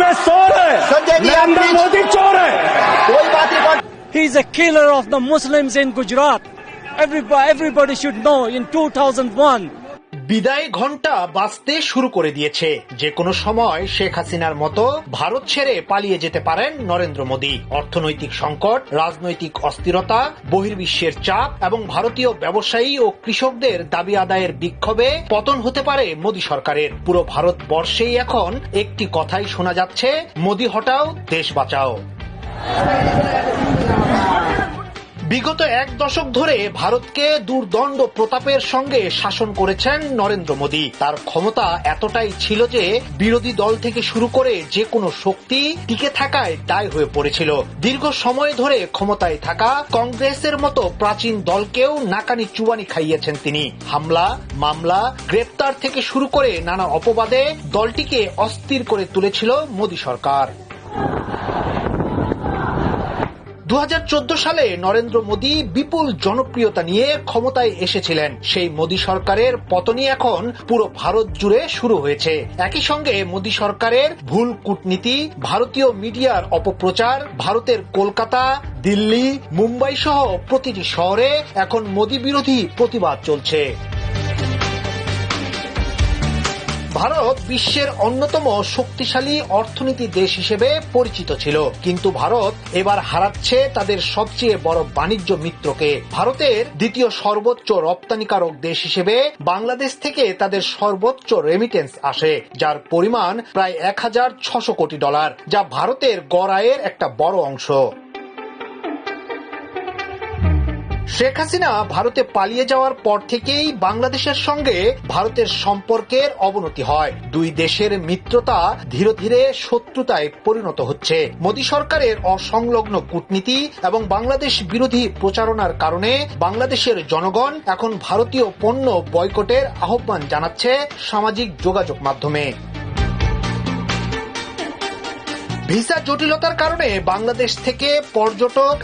कांग्रेस चोर है, नरेंद्र मोदी चोर है। कोई बात नहीं। He is a killer of the Muslims in Gujarat. Everybody should know in 2001. বিদায় ঘণ্টা বাজতে শুরু করে দিয়েছে। যে কোনো সময় শেখ হাসিনার মতো ভারত ছেড়ে পালিয়ে যেতে পারেন নরেন্দ্র মোদী। অর্থনৈতিক সংকট, রাজনৈতিক অস্থিরতা, বহির্বিশ্বের চাপ এবং ভারতীয় ব্যবসায়ী ও কৃষকদের দাবি আদায়ের বিক্ষোভে পতন হতে পারে মোদী সরকারের। পুরো ভারতবর্ষেই এখন একটি কথাই শোনা যাচ্ছে, মোদী হটাও, দেশ বাঁচাও। বিগত এক দশক ধরে ভারতকে দুর্দণ্ড প্রতাপের সঙ্গে শাসন করেছেন নরেন্দ্র মোদী। তার ক্ষমতা এতটাই ছিল যে বিরোধী দল থেকে শুরু করে যে কোনো শক্তি টিকে থাকায় দায় হয়ে পড়েছিল। দীর্ঘ সময় ধরে ক্ষমতায় থাকা কংগ্রেসের মতো প্রাচীন দলকেও নাকানি চুবানি খাইয়েছেন তিনি। হামলা, মামলা, গ্রেপ্তার থেকে শুরু করে নানা অপবাদে দলটিকে অস্থির করে তুলেছিল মোদী সরকার। 2014 সালে নরেন্দ্র মোদী বিপুল জনপ্রিয়তা নিয়ে ক্ষমতায় এসেছিলেন। সেই মোদী সরকারের পতনই এখন পুরো ভারত জুড়ে শুরু হয়েছে। একই সঙ্গে মোদী সরকারের ভুল কূটনীতি, ভারতীয় মিডিয়ার অপপ্রচার, ভারতের কলকাতা, দিল্লি, মুম্বাই সহ প্রতিটি শহরে এখন মোদী বিরোধী প্রতিবাদ চলছে। ভারত বিশ্বের অন্যতম শক্তিশালী অর্থনীতি দেশ হিসেবে পরিচিত ছিল, কিন্তু ভারত এবার হারাচ্ছে তাদের সবচেয়ে বড় বাণিজ্য মিত্রকে। ভারতের দ্বিতীয় সর্বোচ্চ রপ্তানিকারক দেশ হিসেবে বাংলাদেশ থেকে তাদের সর্বোচ্চ রেমিটেন্স আসে, যার পরিমাণ প্রায় $1,600 কোটি, যা ভারতের গড় আয়ের একটা বড় অংশ। শেখ হাসিনা ভারতে পালিয়ে যাওয়ার পর থেকেই বাংলাদেশের সঙ্গে ভারতের সম্পর্কের অবনতি হয়। দুই দেশের মিত্রতা ধীরে ধীরে শত্রুতায় পরিণত হচ্ছে। মোদী সরকারের অসংলগ্ন কূটনীতি এবং বাংলাদেশ বিরোধী প্রচারণার কারণে বাংলাদেশের জনগণ এখন ভারতীয় পণ্য বয়কটের আহ্বান জানাচ্ছে সামাজিক যোগাযোগ মাধ্যমে। ভিসা জটিলতার কারণে বাংলাদেশ থেকে পর্যটক